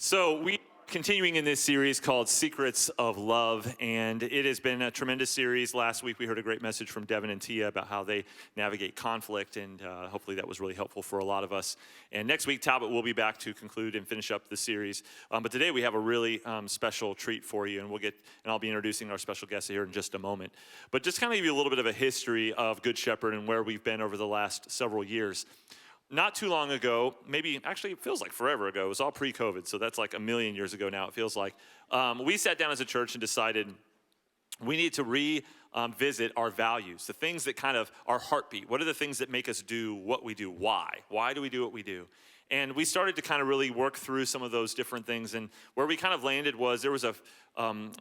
So we are continuing in this series called Secrets of Love, and it has been a tremendous series. Last week we heard a great message from Devin and Tia about how they navigate conflict, and hopefully that was really helpful for a lot of us. And next week Talbot will be back to conclude and finish up the series. But today we have a really special treat for you, and I'll be introducing our special guest here in just a moment. But just kind of give you a little bit of a history of Good Shepherd and where we've been over the last several years. Not too long ago, actually it feels like forever ago, it was all pre-COVID, so that's like a million years ago now, it feels like. We sat down as a church and decided we need to revisit our values, the things that kind of our heartbeat. What are the things that make us do what we do? Why? Why do we do what we do? And we started to kind of really work through some of those different things, and where we kind of landed was there was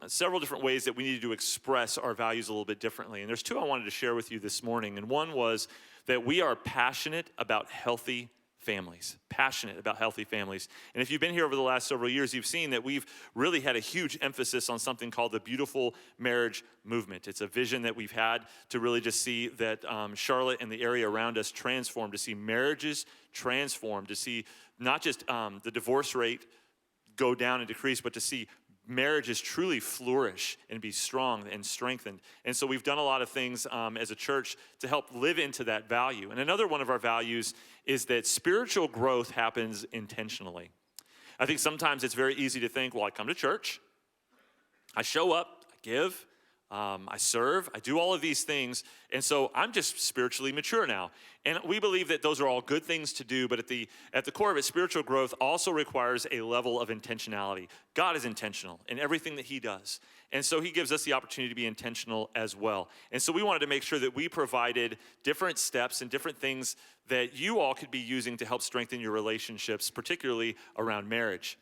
several different ways that we needed to express our values a little bit differently. And there's two I wanted to share with you this morning, and one was that we are passionate about healthy families. Passionate about healthy families. And if you've been here over the last several years, you've seen that we've really had a huge emphasis on something called the beautiful marriage movement. It's a vision that we've had to really just see that Charlotte and the area around us transform, to see marriages transform, to see not just the divorce rate go down and decrease, but to see marriages truly flourish and be strong and strengthened. And so we've done a lot of things as a church to help live into that value. And another one of our values is that spiritual growth happens intentionally. I think sometimes it's very easy to think, well, I come to church, I show up, I give, I serve, I do all of these things, and so I'm just spiritually mature now. And we believe that those are all good things to do, but at the core of it, spiritual growth also requires a level of intentionality. God is intentional in everything that he does. And so he gives us the opportunity to be intentional as well. And so we wanted to make sure that we provided different steps and different things that you all could be using to help strengthen your relationships, particularly around marriage.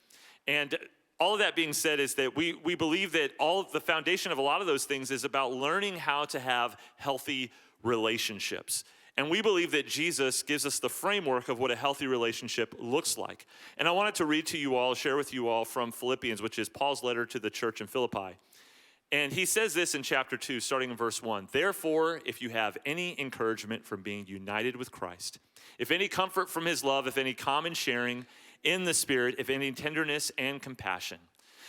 And all of that being said is that we believe that all of the foundation of a lot of those things is about learning how to have healthy relationships. And we believe that Jesus gives us the framework of what a healthy relationship looks like. And I wanted to read to you all, share with you all from Philippians, which is Paul's letter to the church in Philippi. And he says this in chapter 2, starting in verse 1. Therefore, if you have any encouragement from being united with Christ, if any comfort from his love, if any common sharing in the Spirit, if any tenderness and compassion,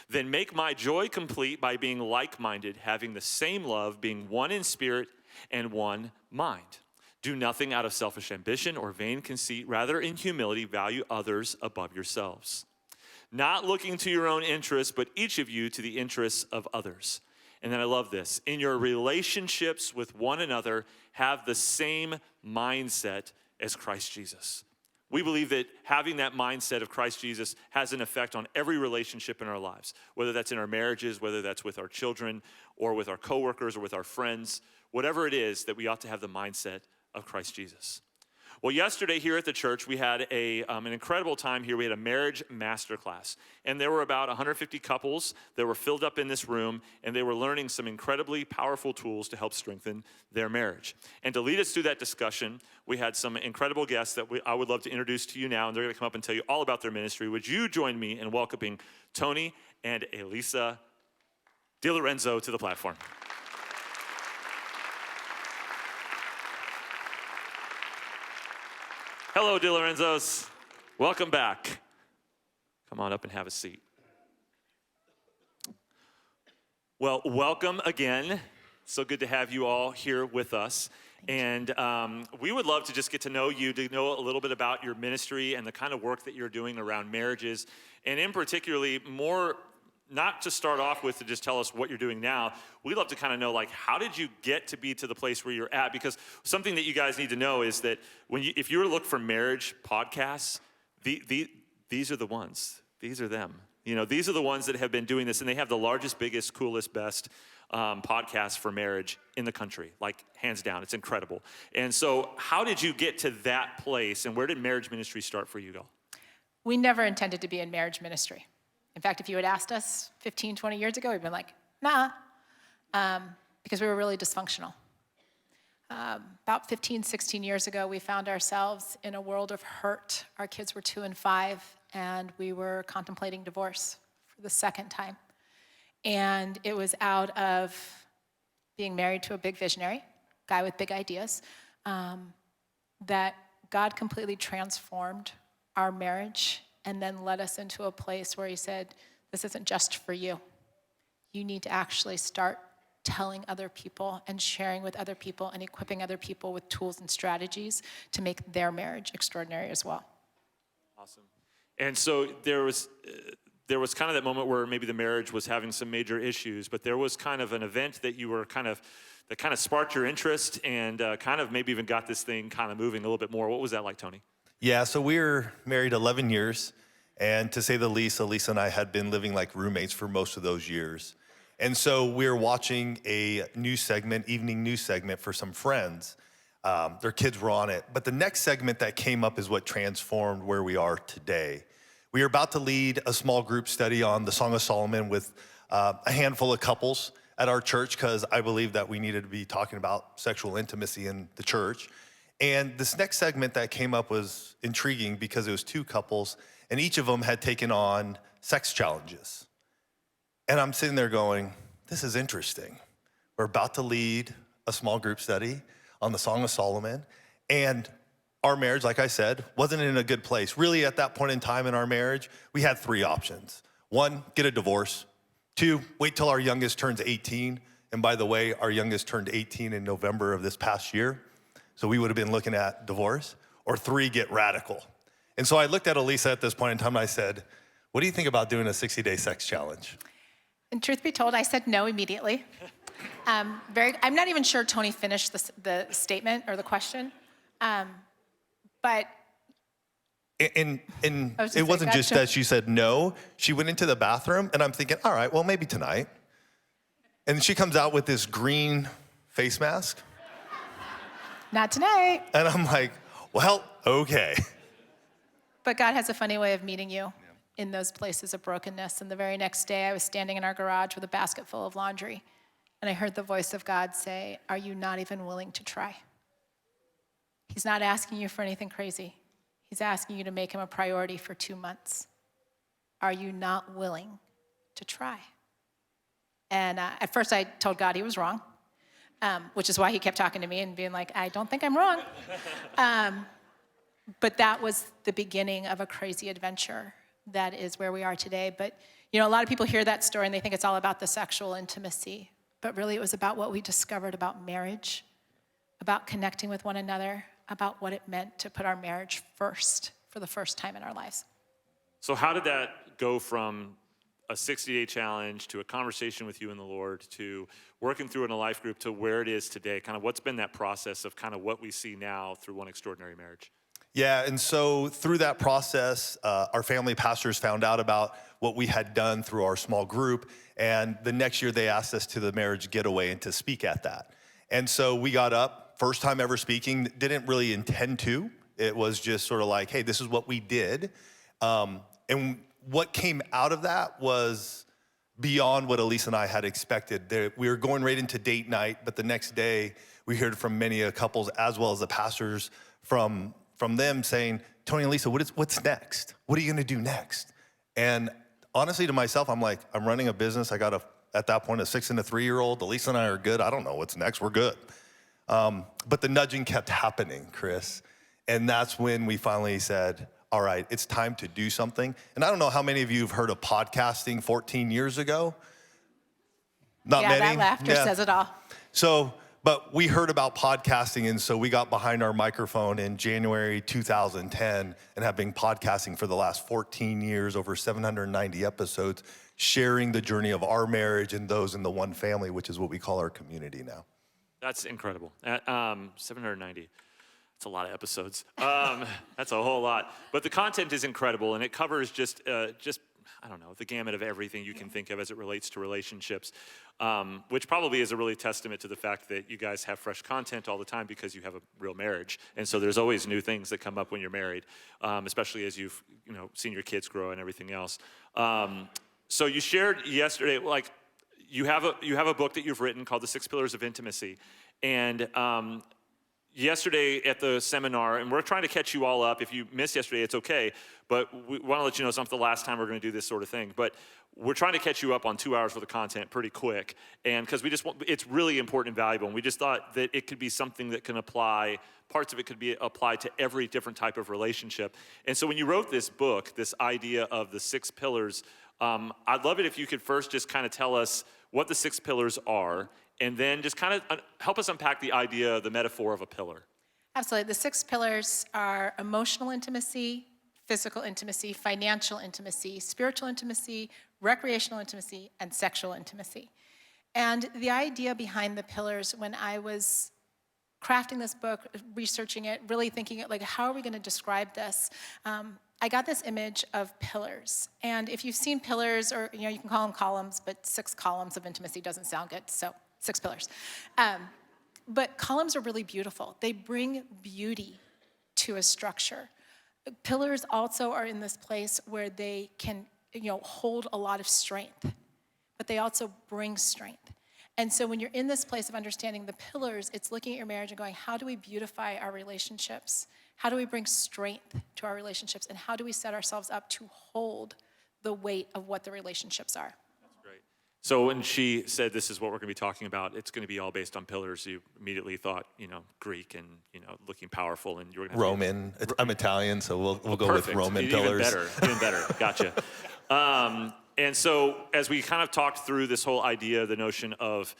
then make my joy complete by being like-minded, having the same love, being one in spirit and one mind. Do nothing out of selfish ambition or vain conceit, rather in humility value others above yourselves. Not looking to your own interests, but each of you to the interests of others. And then I love this. In your relationships with one another, have the same mindset as Christ Jesus. We believe that having that mindset of Christ Jesus has an effect on every relationship in our lives, whether that's in our marriages, whether that's with our children, or with our coworkers, or with our friends, whatever it is, that we ought to have the mindset of Christ Jesus. Well, yesterday here at the church, we had an incredible time here. We had a marriage masterclass, and there were about 150 couples that were filled up in this room, and they were learning some incredibly powerful tools to help strengthen their marriage. And to lead us through that discussion, we had some incredible guests that I would love to introduce to you now, and they're going to come up and tell you all about their ministry. Would you join me in welcoming Tony and Alisa DiLorenzo to the platform? Hello, DiLorenzos. Welcome back. Come on up and have a seat. Well, welcome again. So good to have you all here with us. And we would love to just get to know you, to know a little bit about your ministry and the kind of work that you're doing around marriages. And in particularly, more not to start off with to just tell us what you're doing now. We'd love to kind of know, like, how did you get to be to the place where you're at? Because something that you guys need to know is that if you were to look for marriage podcasts, these are the ones. These are them. You know, these are the ones that have been doing this, and they have the largest, biggest, coolest, best podcast for marriage in the country, like hands down. It's incredible. And so how did you get to that place, and where did marriage ministry start for you all? We never intended to be in marriage ministry. In fact, if you had asked us 15, 20 years ago, we'd been like, nah, because we were really dysfunctional. About 15, 16 years ago, we found ourselves in a world of hurt. Our kids were 2 and 5, and we were contemplating divorce for the second time. And it was out of being married to a big visionary, guy with big ideas, that God completely transformed our marriage and then led us into a place where he said, this isn't just for you. You need to actually start telling other people and sharing with other people and equipping other people with tools and strategies to make their marriage extraordinary as well. Awesome. And so there was kind of that moment where maybe the marriage was having some major issues, but there was kind of an event that you were that kind of sparked your interest and kind of maybe even got this thing kind of moving a little bit more. What was that like, Tony? Yeah, so we were married 11 years, and to say the least, Alisa and I had been living like roommates for most of those years. And so we were watching a evening news segment for some friends. Their kids were on it. But the next segment that came up is what transformed where we are today. We are about to lead a small group study on the Song of Solomon with a handful of couples at our church, because I believe that we needed to be talking about sexual intimacy in the church. And this next segment that came up was intriguing because it was two couples, and each of them had taken on sex challenges. And I'm sitting there going, this is interesting. We're about to lead a small group study on the Song of Solomon, and our marriage, like I said, wasn't in a good place. Really, at that point in time in our marriage, we had three options. One, get a divorce. Two, wait till our youngest turns 18. And by the way, our youngest turned 18 in November of this past year. So we would have been looking at divorce. Or three, get radical. And so I looked at Alisa at this point in time and I said, what do you think about doing a 60-day sex challenge? And truth be told, I said no immediately. I'm not even sure Tony finished the statement or the question. But And it wasn't just that she said no. She went into the bathroom, and I'm thinking, all right, well, maybe tonight. And she comes out with this green face mask. Not tonight. And I'm like, well, okay. But God has a funny way of meeting you in those places of brokenness. And the very next day, I was standing in our garage with a basket full of laundry, and I heard the voice of God say, are you not even willing to try? He's not asking you for anything crazy. He's asking you to make him a priority for 2 months. Are you not willing to try? And at first I told God he was wrong, which is why he kept talking to me and being like, I don't think I'm wrong. But that was the beginning of a crazy adventure that is where we are today. But a lot of people hear that story and they think it's all about the sexual intimacy. But really it was about what we discovered about marriage, about connecting with one another, about what it meant to put our marriage first for the first time in our lives. So how did that go from a 60-day challenge to a conversation with you and the Lord to working through in a life group to where it is today? Kind of what's been that process of kind of what we see now through One Extraordinary Marriage? Yeah, and so through that process, our family pastors found out about what we had done through our small group, and the next year they asked us to the marriage getaway and to speak at that. And so we got up, first time ever speaking, didn't really intend to. It was just sort of like, hey, this is what we did. And what came out of that was beyond what Alisa and I had expected. We were going right into date night, but the next day we heard from many couples as well as the pastors from them saying, Tony and Alisa, what's next? What are you gonna do next? And honestly to myself, I'm like, I'm running a business. I got at that point, a 6 and a 3-year-old. Alisa and I are good. I don't know what's next, we're good. But the nudging kept happening, Chris. And that's when we finally said, all right, it's time to do something. And I don't know how many of you have heard of podcasting 14 years ago. Not many. That laughter says it all. So, but we heard about podcasting, and so we got behind our microphone in January 2010 and have been podcasting for the last 14 years, over 790 episodes, sharing the journey of our marriage and those in the one family, which is what we call our community now. That's incredible. 790. That's a lot of episodes. That's a whole lot. But the content is incredible, and it covers just I don't know, the gamut of everything you can think of as it relates to relationships, which probably is a really testament to the fact that you guys have fresh content all the time because you have a real marriage. And so there's always new things that come up when you're married, especially as you've seen your kids grow and everything else. So you shared yesterday, like, you have a book that you've written called The 6 Pillars of Intimacy, and yesterday at the seminar, and we're trying to catch you all up. If you missed yesterday, it's okay, but we want to let you know it's not the last time we're going to do this sort of thing. But we're trying to catch you up on 2 hours worth of content pretty quick, and because we just want, it's really important and valuable, and we just thought that it could be something that can apply, parts of it could be applied to every different type of relationship. And so when you wrote this book, this idea of the 6 pillars, I'd love it if you could first just kind of tell us what the 6 pillars are, and then just kind of help us unpack the idea, the metaphor of a pillar. Absolutely. The 6 pillars are emotional intimacy, physical intimacy, financial intimacy, spiritual intimacy, recreational intimacy, and sexual intimacy. And the idea behind the pillars, when I was crafting this book, researching it, really thinking, like, how are we going to describe this? I got this image of pillars. And if you've seen pillars, or you can call them columns, but 6 columns of intimacy doesn't sound good, so 6 pillars. But columns are really beautiful. They bring beauty to a structure. Pillars also are in this place where they can, hold a lot of strength, but they also bring strength. And so when you're in this place of understanding the pillars, it's looking at your marriage and going, how do we beautify our relationships? How do we bring strength to our relationships? And how do we set ourselves up to hold the weight of what the relationships are? That's great. So when she said this is what we're going to be talking about, it's going to be all based on pillars, you immediately thought, Greek and, looking powerful, and you were going to Roman. I'm Italian, so we'll go perfect. with Roman Even pillars. Even better. Gotcha. And so as we kind of talked through this whole idea, the notion of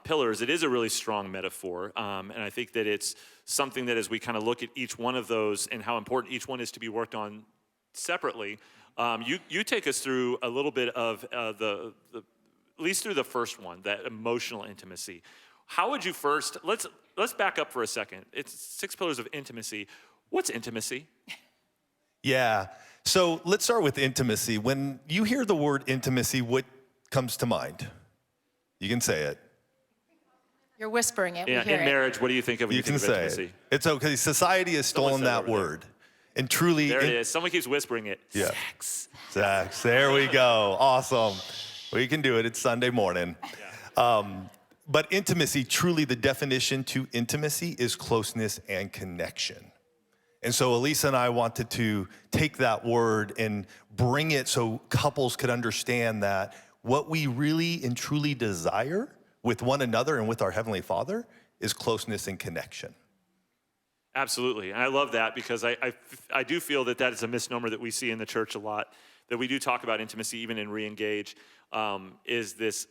pillars, it is a really strong metaphor. And I think that it's something that as we kind of look at each one of those and how important each one is to be worked on separately, you take us through a little bit of at least through the first one, that emotional intimacy. How would you first, let's back up for a second. It's 6 pillars of intimacy. What's intimacy? Yeah. So let's start with intimacy. When you hear the word intimacy, what comes to mind? You can say it. You're whispering it. Yeah, we hear in marriage, what do you think of when you think of intimacy? It's okay. Society has stolen that word. And truly. There it is. Someone keeps whispering it. Yeah. Sex. Sex. There we go. Awesome. We can do it. It's Sunday morning. Yeah. But intimacy, truly the definition to intimacy is closeness and connection. And so Alisa and I wanted to take that word and bring it so couples could understand that what we really and truly desire with one another and with our Heavenly Father is closeness and connection. Absolutely. And I love that because I do feel that is a misnomer that we see in the church a lot, that we do talk about intimacy even in Reengage, is this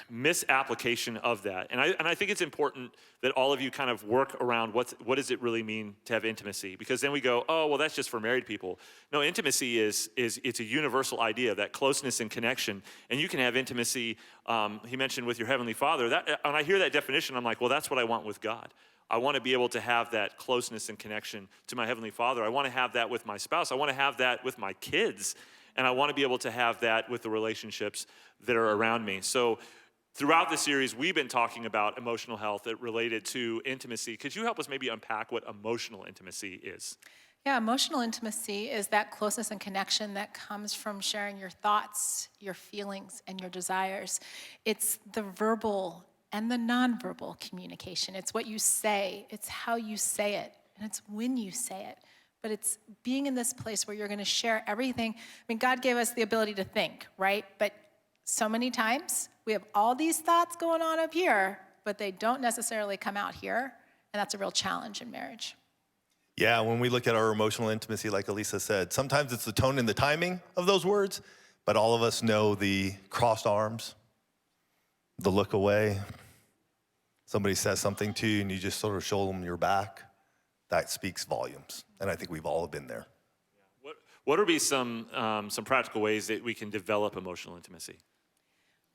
misapplication of that. And I think it's important that all of you kind of work around what does it really mean to have intimacy? Because then we go, oh, well, that's just for married people. No, intimacy is it's a universal idea, that closeness and connection. And you can have intimacy, he mentioned, with your Heavenly Father. When I hear that definition, I'm like, well, that's what I want with God. I want to be able to have that closeness and connection to my Heavenly Father. I want to have that with my spouse. I want to have that with my kids. And I want to be able to have that with the relationships that are around me. So throughout the series, we've been talking about emotional health that related to intimacy. Could you help us maybe unpack what emotional intimacy is? Yeah, emotional intimacy is that closeness and connection that comes from sharing your thoughts, your feelings, and your desires. It's the verbal and the nonverbal communication. It's what you say, it's how you say it, and it's when you say it. But it's being in this place where you're going to share everything. I mean, God gave us the ability to think, right? But so many times we have all these thoughts going on up here, but they don't necessarily come out here. And that's a real challenge in marriage. Yeah, when we look at our emotional intimacy, like Alisa said, sometimes it's the tone and the timing of those words, but all of us know the crossed arms, the look away. Somebody says something to you and you just sort of show them your back. That speaks volumes. And I think we've all been there. What would be some practical ways that we can develop emotional intimacy?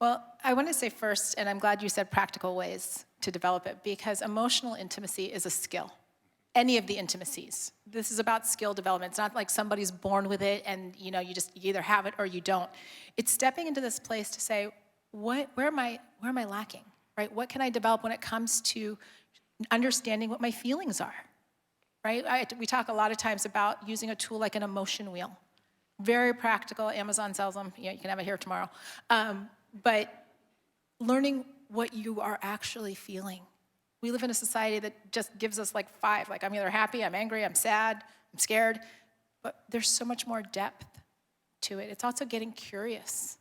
Well, I want to say first, and I'm glad you said practical ways to develop it, because emotional intimacy is a skill. Any of the intimacies. This is about skill development. It's not like somebody's born with it and you either have it or you don't. It's stepping into this place to say, where am I lacking? Right? What can I develop when it comes to understanding what my feelings are? Right? We talk a lot of times about using a tool like an emotion wheel. Very practical. Amazon sells them. You can have it here tomorrow. But learning what you are actually feeling We live in a society that just gives us like 5. Like, I'm either happy, I'm angry, I'm sad, I'm scared. But there's so much more depth to it. It's also getting curious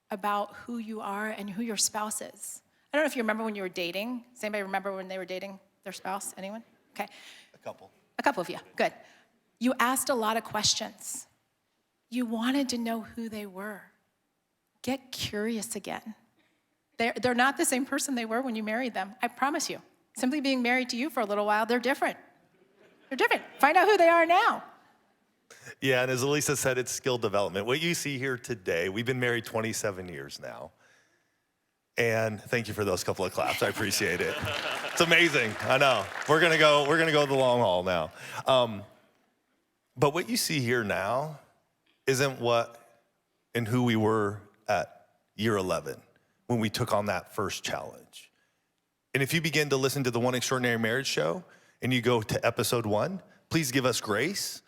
about who you are and who your spouse is. I don't know if you remember when you were dating. Does anybody remember when they were dating their spouse? Anyone? Okay. A couple. A couple of you. Good. You asked a lot of questions. You wanted to know who they were. Get curious again. They're not the same person they were when you married them. I promise you. Simply being married to you for a little while, they're different. They're different. Find out who they are now. Yeah, and as Alisa said, it's skill development. What you see here today, we've been married 27 years now. And thank you for those couple of claps. I appreciate it. It's amazing. I know. We're gonna go the long haul now. But what you see here now isn't what and who we were at year 11 when we took on that first challenge. And if you begin to listen to the One Extraordinary Marriage show and you go to episode 1, please give us grace,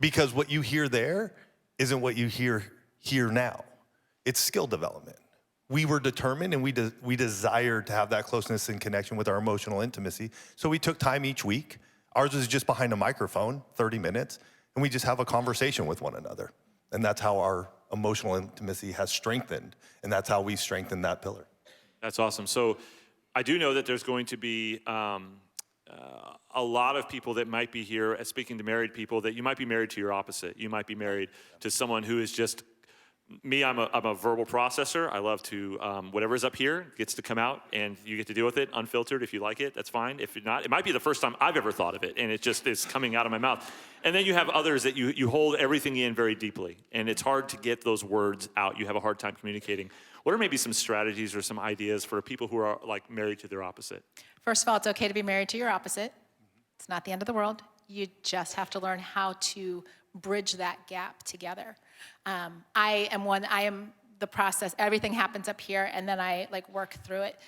because what you hear there isn't what you hear here now. It's skill development. We were determined and we desired to have that closeness and connection with our emotional intimacy. So we took time each week. Ours was just behind a microphone, 30 minutes, and we just have a conversation with one another. And that's how our emotional intimacy has strengthened. And that's how we strengthened that pillar. That's awesome. So I do know that there's going to be a lot of people that might be here speaking to married people, that you might be married to your opposite. You might be married to someone who is just, me, I'm a verbal processor. I love to, whatever's up here gets to come out and you get to deal with it unfiltered. If you like it, that's fine. If not, it might be the first time I've ever thought of it and it just is coming out of my mouth. And then you have others that you hold everything in very deeply and it's hard to get those words out. You have a hard time communicating. What are maybe some strategies or some ideas for people who are like married to their opposite? First of all, it's okay to be married to your opposite. It's not the end of the world. You just have to learn how to bridge that gap together. I am the process. Everything happens up here, and then I work through it.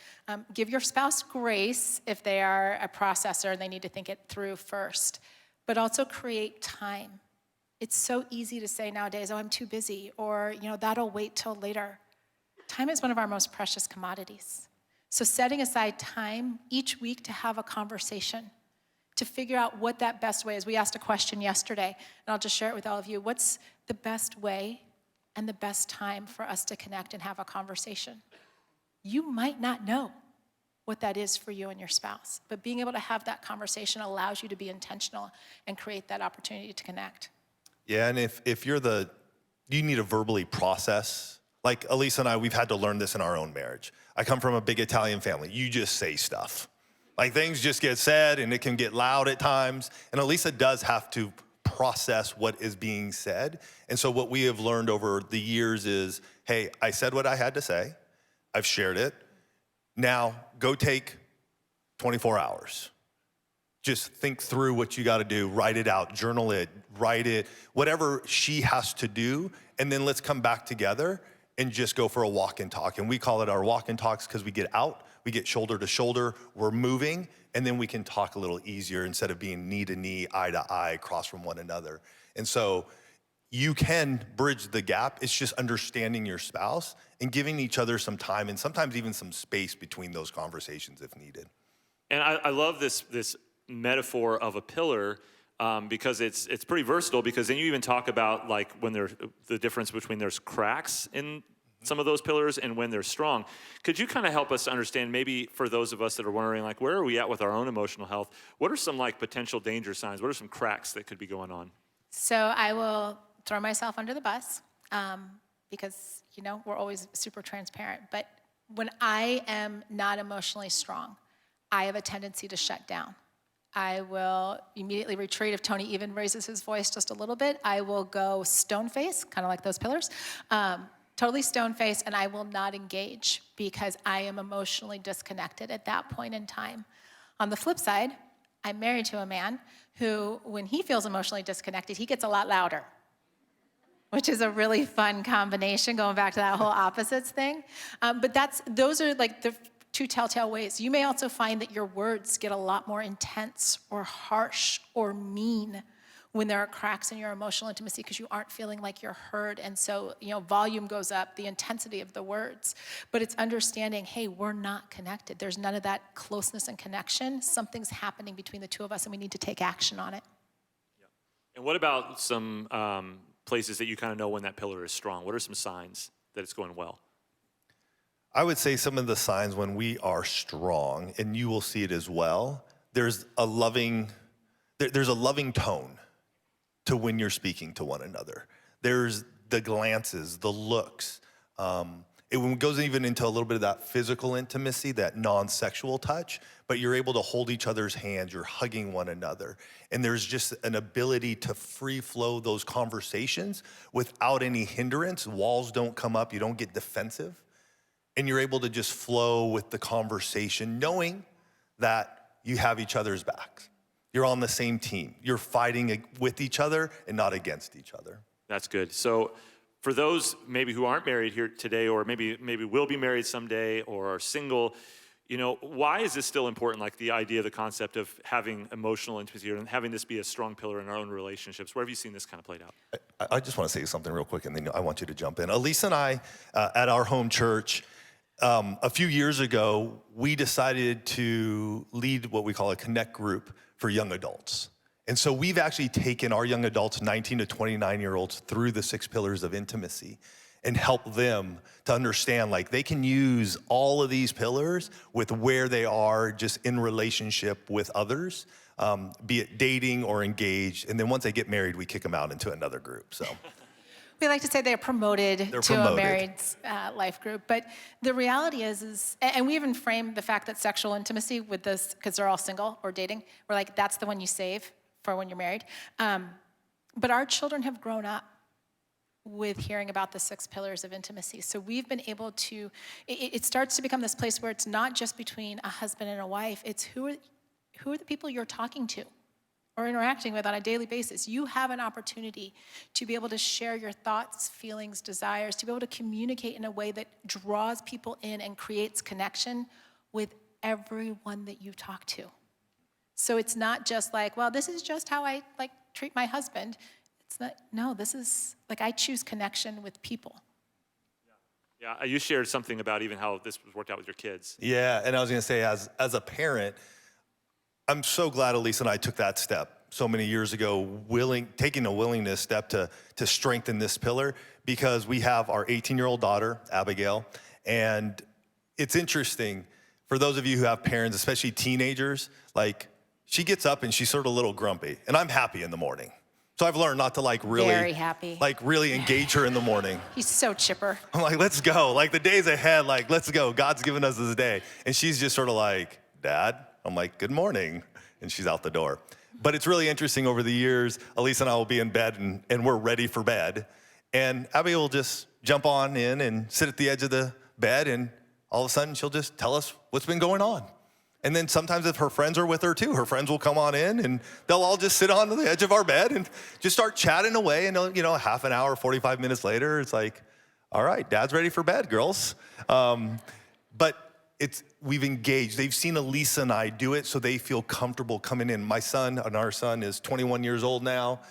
Give your spouse grace if they are a processor and they need to think it through first, but also create time. It's so easy to say nowadays, oh, I'm too busy, or that'll wait till later. Time is one of our most precious commodities. So setting aside time each week to have a conversation, to figure out what that best way is. We asked a question yesterday, and I'll just share it with all of you. What's the best way and the best time for us to connect and have a conversation? You might not know what that is for you and your spouse, but being able to have that conversation allows you to be intentional and create that opportunity to connect. Yeah, and if you need to verbally process. Like Alisa and I, we've had to learn this in our own marriage. I come from a big Italian family. You just say stuff. Like things just get said and it can get loud at times. And Alisa does have to process what is being said. And so what we have learned over the years is, hey, I said what I had to say. I've shared it. Now go take 24 hours. Just think through what you got to do, write it out, journal it, write it, whatever she has to do. And then let's come back together and just go for a walk and talk. And we call it our walk and talks because we get out, we get shoulder to shoulder, we're moving, and then we can talk a little easier instead of being knee to knee, eye to eye, across from one another. And so you can bridge the gap. It's just understanding your spouse and giving each other some time and sometimes even some space between those conversations if needed. And I love this metaphor of a pillar because it's pretty versatile, because then you even talk about like when the difference between there's cracks in some of those pillars and when they're strong. Could you kind of help us understand, maybe for those of us that are wondering, like, where are we at with our own emotional health? What are some like potential danger signs? What are some cracks that could be going on? So I will throw myself under the bus because, we're always super transparent. But when I am not emotionally strong, I have a tendency to shut down. I will immediately retreat. If Tony even raises his voice just a little bit, I will go stone face, kind of like those pillars, totally stone face, and I will not engage because I am emotionally disconnected at that point in time. On the flip side, I'm married to a man who, when he feels emotionally disconnected, he gets a lot louder, which is a really fun combination, going back to that whole opposites thing. But those are like the two telltale ways. You may also find that your words get a lot more intense or harsh or mean when there are cracks in your emotional intimacy because you aren't feeling like you're heard. And so, volume goes up, the intensity of the words. But it's understanding, hey, we're not connected. There's none of that closeness and connection. Something's happening between the two of us, and we need to take action on it. Yeah. And what about some places that you kind of know when that pillar is strong? What are some signs that it's going well? I would say some of the signs when we are strong, and you will see it as well, there's a loving tone to when you're speaking to one another. There's the glances, the looks. It goes even into a little bit of that physical intimacy, that non-sexual touch, but you're able to hold each other's hands, you're hugging one another. And there's just an ability to free flow those conversations without any hindrance. Walls don't come up, you don't get defensive. And you're able to just flow with the conversation, knowing that you have each other's backs. You're on the same team. You're fighting with each other and not against each other. That's good. So for those maybe who aren't married here today, or maybe will be married someday, or are single, why is this still important? Like the idea, the concept of having emotional intimacy and having this be a strong pillar in our own relationships. Where have you seen this kind of played out? I just want to say something real quick, and then I want you to jump in. Alisa and I, at our home church, a few years ago, we decided to lead what we call a connect group for young adults. And so we've actually taken our young adults, 19 to 29-year-olds, through the 6 pillars of intimacy and help them to understand, like, they can use all of these pillars with where they are just in relationship with others, be it dating or engaged. And then once they get married, we kick them out into another group, so. We like to say they're promoted to a married life group. But the reality is, and we even frame the fact that sexual intimacy with this, because they're all single or dating, we're like, that's the one you save for when you're married. But our children have grown up with hearing about the 6 pillars of intimacy. So we've been able to, it starts to become this place where it's not just between a husband and a wife, it's who are the people you're talking to or interacting with on a daily basis. You have an opportunity to be able to share your thoughts, feelings, desires, to be able to communicate in a way that draws people in and creates connection with everyone that you talk to. So it's not just like, well, this is just how I treat my husband. It's not, no, this is like I choose connection with people. Yeah, you shared something about even how this was worked out with your kids. Yeah, and I was gonna say, as a parent, I'm so glad Alisa and I took that step so many years ago, taking a willingness step to strengthen this pillar, because we have our 18-year-old daughter, Abigail, and it's interesting, for those of you who have parents, especially teenagers, like, she gets up and she's sort of a little grumpy, and I'm happy in the morning. So I've learned not to Very happy. really engage her in the morning. He's so chipper. I'm like, let's go. Like, the day's ahead, like, let's go. God's given us this day. And she's just sort of like, Dad? I'm like, good morning. And she's out the door. But it's really interesting, over the years, Alisa and I will be in bed and we're ready for bed. And Abby will just jump on in and sit at the edge of the bed, and all of a sudden she'll just tell us what's been going on. And then sometimes if her friends are with her too, her friends will come on in and they'll all just sit on the edge of our bed and just start chatting away. And half an hour, 45 minutes later, it's like, all right, Dad's ready for bed, girls. But we've engaged. They've seen Alisa and I do it, so they feel comfortable coming in. Our son is 21 years old now,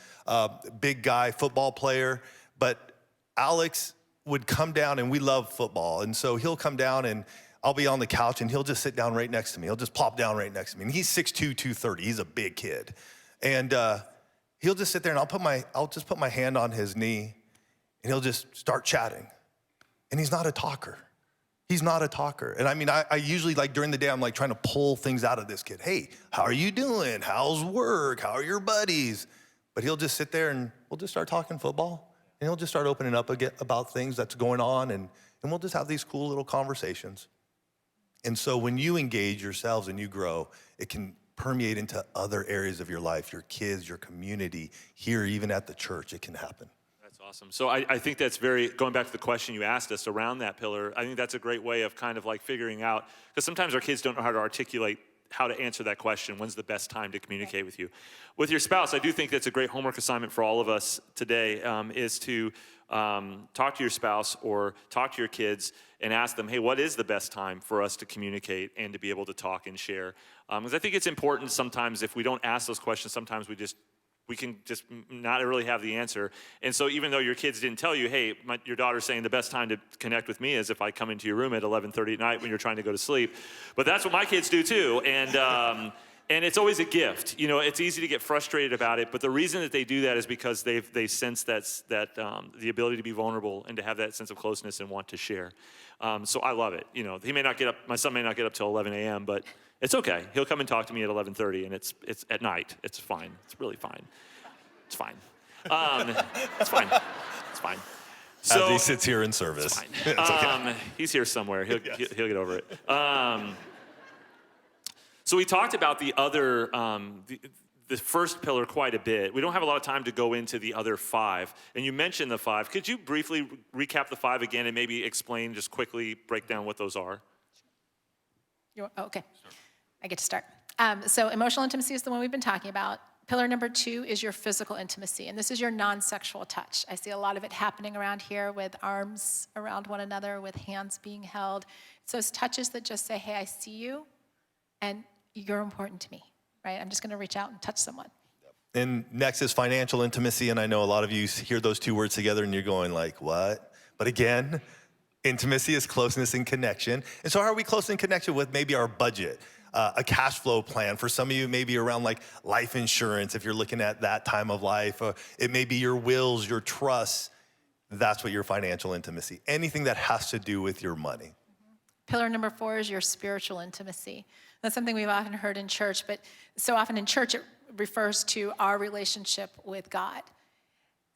big guy, football player. But Alex would come down, and we love football. And so he'll come down, and I'll be on the couch, and he'll just sit down right next to me. He'll just plop down right next to me. And he's 6'2", 230. He's a big kid. And he'll just sit there, and I'll just put my hand on his knee, and he'll just start chatting. And he's not a talker. He's not a talker. And I mean, I usually, like, during the day, I'm like trying to pull things out of this kid. Hey, how are you doing? How's work? How are your buddies? But he'll just sit there, and we'll just start talking football. And he'll just start opening up about things that's going on. And we'll just have these cool little conversations. And so when you engage yourselves and you grow, it can permeate into other areas of your life, your kids, your community, here, even at the church, it can happen. That's awesome. So I think that's going back to the question you asked us around that pillar, I think that's a great way of kind of like figuring out, because sometimes our kids don't know how to articulate how to answer that question. When's the best time to communicate with you? With your spouse, I do think that's a great homework assignment for all of us today, is to talk to your spouse or talk to your kids and ask them, hey, what is the best time for us to communicate and to be able to talk and share? Because I think it's important sometimes, if we don't ask those questions, sometimes we just we can just not really have the answer. And so even though your kids didn't tell you, hey, your daughter's saying the best time to connect with me is if I come into your room at 11:30 at night when you're trying to go to sleep. But that's what my kids do too. And it's always a gift. You know, it's easy to get frustrated about it, but the reason that they do that is because they sense that the ability to be vulnerable and to have that sense of closeness and want to share. So I love it. You know, my son may not get up till 11 a.m., but it's okay. He'll come and talk to me at 11:30, and it's at night. It's fine. It's really fine. It's fine. It's fine. It's fine. So, As he sits here in service. It's fine. Okay. He's here somewhere. He'll get over it. So we talked about the other, the first pillar quite a bit. We don't have a lot of time to go into the other 5. And you mentioned the 5. Could you briefly recap the 5 again and maybe explain, just quickly break down what those are? Okay. Sure. I get to start. So emotional intimacy is the one we've been talking about. Pillar number 2 is your physical intimacy, and this is your non-sexual touch. I see a lot of it happening around here with arms around one another, with hands being held. It's those touches that just say, hey, I see you, and you're important to me, right? I'm just gonna reach out and touch someone. And next is financial intimacy, and I know a lot of you hear those 2 words together and you're going like, what? But again, intimacy is closeness and connection. And so how are we close in connection with maybe our budget? A cash flow plan. For some of you, maybe around like life insurance, if you're looking at that time of life. It may be your wills, your trusts. That's what your financial intimacy. Anything that has to do with your money. Pillar number 4 is your spiritual intimacy. That's something we've often heard in church, but so often in church it refers to our relationship with God.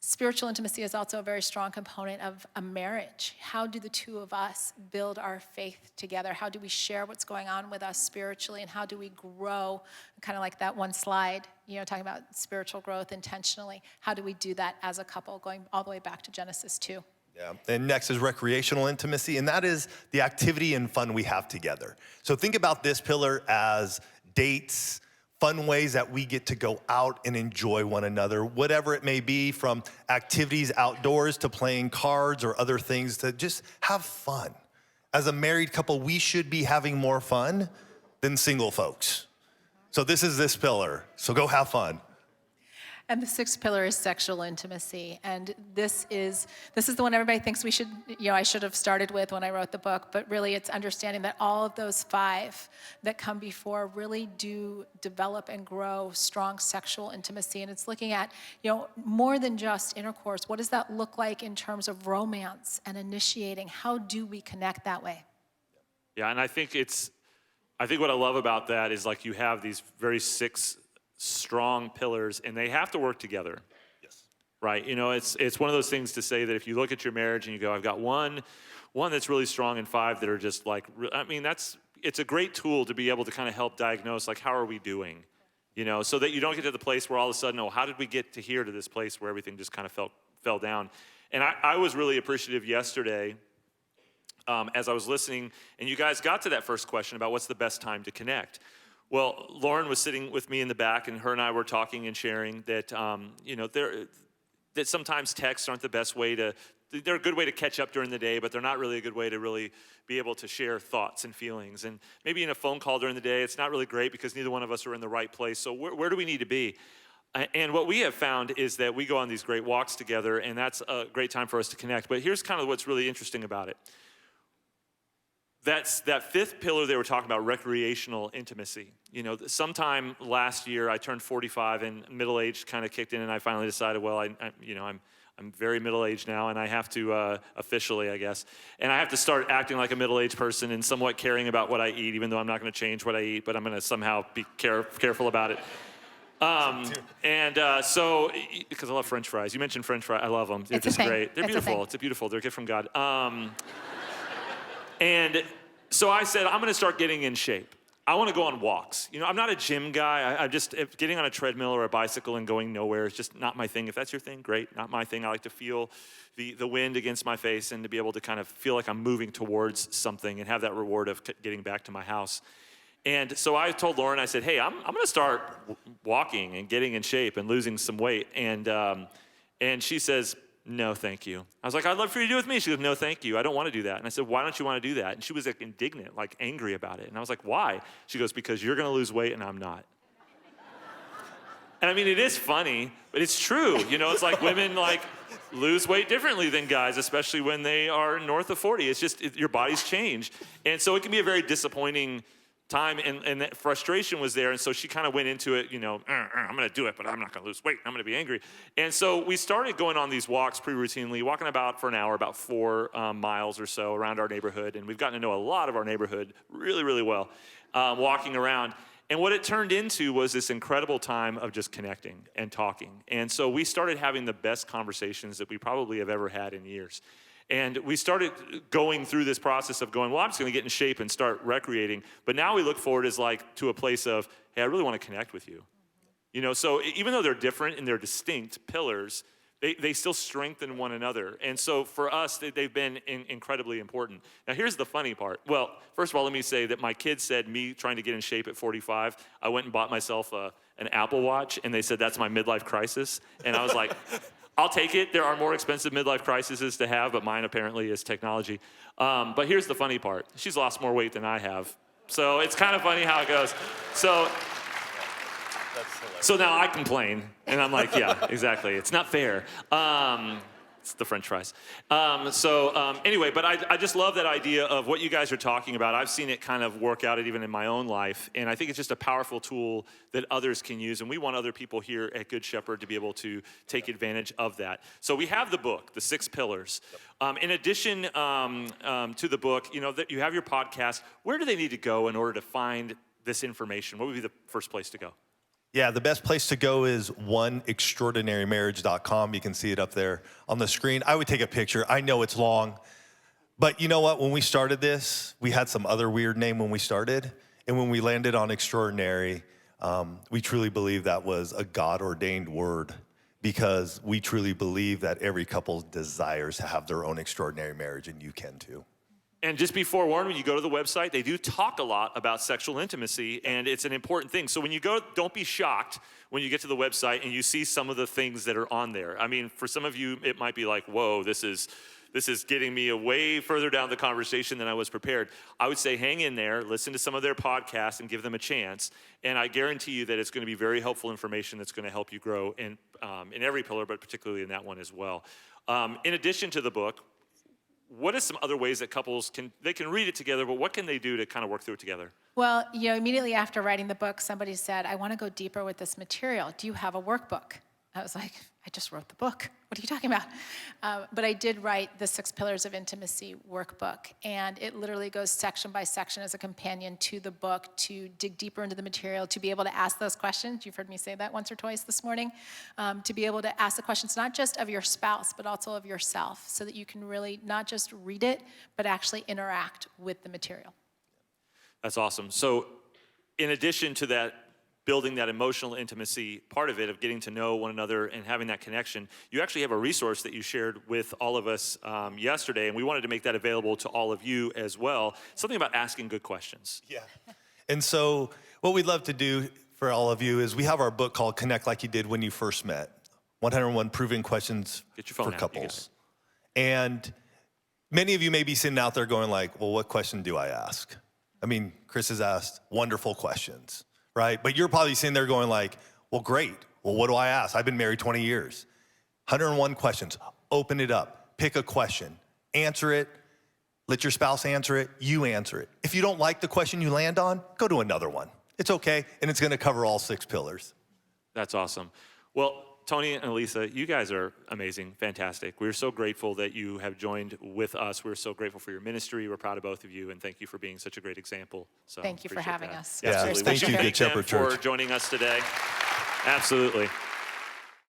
Spiritual intimacy is also a very strong component of a marriage. How do the 2 of us build our faith together? How do we share what's going on with us spiritually, and how do we grow, kind of like that one slide, you know, talking about spiritual growth intentionally. How do we do that as a couple, going all the way back to Genesis 2? Yeah. And next is recreational intimacy, and that is the activity and fun we have together. So think about this pillar as dates, fun ways that we get to go out and enjoy one another, whatever it may be, from activities outdoors to playing cards or other things, to just have fun. As a married couple, we should be having more fun than single folks. So this is this pillar, so go have fun. And the 6th pillar is sexual intimacy. And this is the one everybody thinks we should, I should have started with when I wrote the book, but really it's understanding that all of those 5 that come before really do develop and grow strong sexual intimacy. And it's looking at, more than just intercourse. What does that look like in terms of romance and initiating? How do we connect that way? Yeah, and I think what I love about that is like you have these very 6 strong pillars, and they have to work together. Yes. Right? It's one of those things to say that if you look at your marriage and you go, I've got one that's really strong and 5 that are just like, it's a great tool to be able to kind of help diagnose, like, how are we doing? So that you don't get to the place where all of a sudden, how did we get to here, to this place where everything just kind of fell down? And I was really appreciative yesterday as I was listening, and you guys got to that first question about what's the best time to connect. Well, Lauren was sitting with me in the back, and her and I were talking and sharing that, that sometimes texts aren't the best way they're a good way to catch up during the day, but they're not really a good way to really be able to share thoughts and feelings. And maybe in a phone call during the day, it's not really great because neither one of us are in the right place. So where do we need to be? And what we have found is that we go on these great walks together, and that's a great time for us to connect. But here's kind of what's really interesting about it. That's that 5th pillar they were talking about, recreational intimacy. Sometime last year I turned 45 and middle age kind of kicked in, and I finally decided, well, I'm very middle-aged now, and I have to officially, I guess, and I have to start acting like a middle-aged person and somewhat caring about what I eat, even though I'm not going to change what I eat, but I'm going to somehow be careful about it. So, because I love French fries. You mentioned French fries. I love them. They're just great. They're beautiful. It's beautiful. They're a gift from God. And so I said, I'm going to start getting in shape. I want to go on walks. I'm not a gym guy. I'm just getting on a treadmill or a bicycle and going nowhere is just not my thing. If that's your thing, great. Not my thing. I like to feel the wind against my face and to be able to kind of feel like I'm moving towards something and have that reward of getting back to my house. And so I told Lauren, I said, hey, I'm going to start walking and getting in shape and losing some weight. And she says, no, thank you. I was like, I'd love for you to do it with me. She goes, no, thank you. I don't want to do that. And I said, why don't you want to do that? And she was like indignant, like angry about it. And I was like, why? She goes, because you're going to lose weight and I'm not. And I mean, it is funny, but it's true. You know, it's like women like lose weight differently than guys, especially when they are north of 40. It's just your body's changed. And so it can be a very disappointing time, and that frustration was there. And so she kind of went into it, you know, I'm going to do it, but I'm not going to lose weight. I'm going to be angry. And so we started going on these walks pretty routinely, walking about for an hour, about 4 miles or so around our neighborhood. And we've gotten to know a lot of our neighborhood really, really well, walking around. And what it turned into was this incredible time of just connecting and talking. And so we started having the best conversations that we probably have ever had in years. And we started going through this process of going, well, I'm just going to get in shape and start recreating. But now we look forward as like to a place of, hey, I really want to connect with you. You know, so even though they're different and they're distinct pillars, they still strengthen one another. And so for us, they've been incredibly important. Now, here's the funny part. Well, first of all, let me say that my kids said me trying to get in shape at 45, I went and bought myself an Apple Watch, and they said that's my midlife crisis. And I was like, I'll take it. There are more expensive midlife crises to have, but mine apparently is technology. But here's the funny part. She's lost more weight than I have. So it's kind of funny how it goes. So now I complain, and I'm like, yeah, exactly. It's not fair. It's the French fries. Anyway, but I just love that idea of what you guys are talking about. I've seen it kind of work out even in my own life, and I think it's just a powerful tool that others can use, and we want other people here at Good Shepherd to be able to take advantage of that. So we have the book, The 6 Pillars. In addition to the book, you know, that you have your podcast. Where do they need to go in order to find this information? What would be the first place to go? Yeah, the best place to go is oneextraordinarymarriage.com. You can see it up there on the screen. I would take a picture. I know it's long, but you know what? When we started this, we had some other weird name when we started. And when we landed on extraordinary, we truly believe that was a God-ordained word, because we truly believe that every couple desires to have their own extraordinary marriage, and you can too. And just be forewarned, when you go to the website, they do talk a lot about sexual intimacy, and it's an important thing. So when you go, don't be shocked when you get to the website and you see some of the things that are on there. I mean, for some of you, it might be like, whoa, this is getting me way further down the conversation than I was prepared. I would say hang in there, listen to some of their podcasts, and give them a chance. And I guarantee you that it's going to be very helpful information that's going to help you grow in every pillar, but particularly in that one as well. In addition to the book, what are some other ways that couples can read it together, but what can they do to kind of work through it together? Well, you know, immediately after writing the book, somebody said, I want to go deeper with this material. Do you have a workbook? I was like, I just wrote the book. What are you talking about? But I did write the 6 Pillars of Intimacy workbook, and it literally goes section by section as a companion to the book to dig deeper into the material, to be able to ask those questions. You've heard me say that once or twice this morning. To be able to ask the questions not just of your spouse, but also of yourself, so that you can really not just read it, but actually interact with the material. That's awesome. So in addition to that, building that emotional intimacy part of it, of getting to know one another and having that connection, you actually have a resource that you shared with all of us yesterday, and we wanted to make that available to all of you as well. Something about asking good questions. Yeah. And so what we'd love to do for all of you is we have our book called Connect Like You Did When You First Met, 101 Proven Questions for Couples. And many of you may be sitting out there going like, well, what question do I ask? I mean, Chris has asked wonderful questions, right? But you're probably sitting there going like, well, great. Well, what do I ask? I've been married 20 years. 101 questions. Open it up. Pick a question. Answer it. Let your spouse answer it. You answer it. If you don't like the question you land on, go to another one. It's okay, and it's going to cover all 6 pillars. That's awesome. Well, Tony and Alisa, you guys are amazing, fantastic. We're so grateful that you have joined with us. We're so grateful for your ministry. We're proud of both of you, and thank you for being such a great example. So thank you for having us. Yeah, absolutely. Thank you, Good Shepherd Church, for joining us today. Absolutely.